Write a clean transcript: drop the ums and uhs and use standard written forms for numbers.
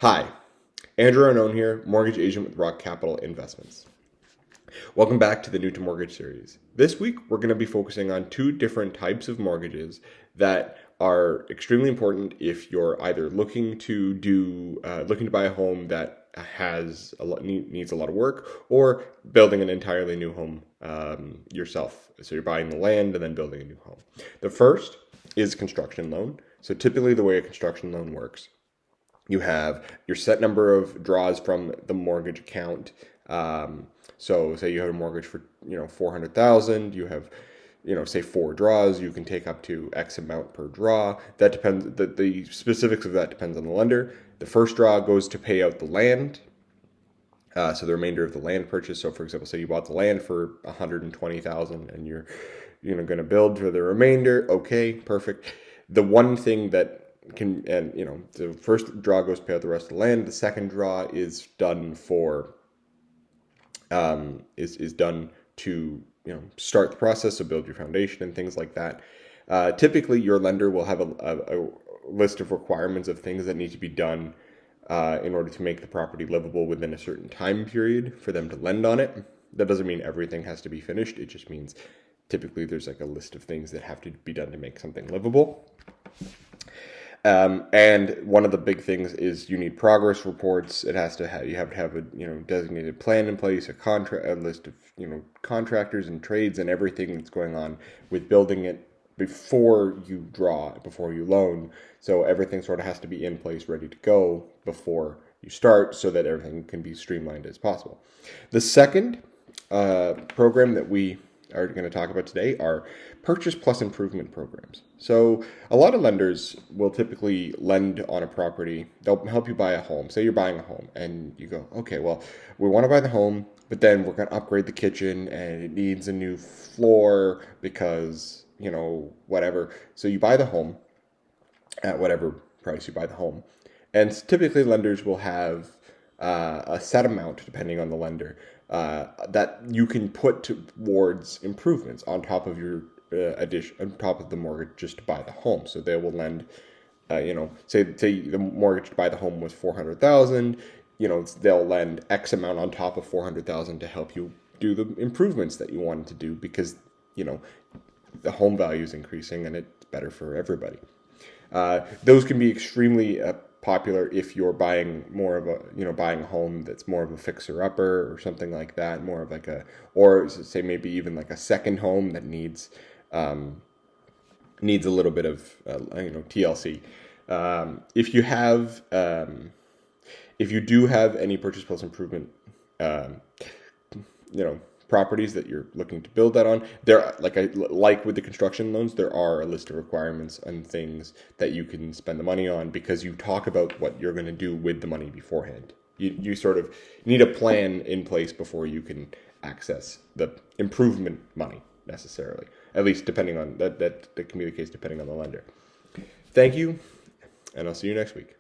Hi, Andrew Arnone here, mortgage agent with Rock Capital Investments. Welcome back to the New to Mortgage series. This week, we're going to be focusing on two different types of mortgages that are extremely important if you're either looking to buy a home that needs a lot of work, or building an entirely new home yourself. So you're buying the land and then building a new home. The first is construction loan. So typically, the way a construction loan works, you have your set number of draws from the mortgage account. So say you have a mortgage for 400,000. You have say 4 draws. You can take up to X amount per draw. That depends. The specifics of that depends on the lender. The first draw goes to pay out the land. So the remainder of the land purchase. So for example, say you bought the land for 120,000 and you're going to build for the remainder. Okay, perfect. The one thing that the first draw goes to pay out the rest of the land. The second draw is done for is done to start the process, so build your foundation and things like that. Typically, your lender will have a list of requirements of things that need to be done in order to make the property livable within a certain time period for them to lend on it. That doesn't mean everything has to be finished. It just means typically there's like a list of things that have to be done to make something livable. And one of the big things is you need progress reports. You have to have a designated plan in place, a list of contractors and trades and everything that's going on with building it before you loan. So everything sort of has to be in place, ready to go before you start, so that everything can be streamlined as possible. The second program that we are going to talk about today are purchase plus improvement programs. So a lot of lenders will typically lend on a property. They'll help you buy a home. Say you're buying a home and you go, okay, well, we want to buy the home, but then we're going to upgrade the kitchen and it needs a new floor because, whatever. So you buy the home at whatever price you buy the home. And typically lenders will have a set amount, depending on the lender, that you can put towards improvements on top of your on top of the mortgage just to buy the home. So they will lend, say the mortgage to buy the home was 400,000. They'll lend X amount on top of 400,000 to help you do the improvements that you wanted to do because the home value is increasing and it's better for everybody. Those can be extremely popular if you're buying more of buying a home that's more of a fixer-upper or something like that, more of like or say maybe even like a second home that needs a little bit of TLC. If you do have any purchase plus improvement properties that you're looking to build that on, there like with the construction loans, there are a list of requirements and things that you can spend the money on because you talk about what you're going to do with the money beforehand. You sort of need a plan in place before you can access the improvement money necessarily. At least depending on that can be the case depending on the lender. Thank you, and I'll see you next week.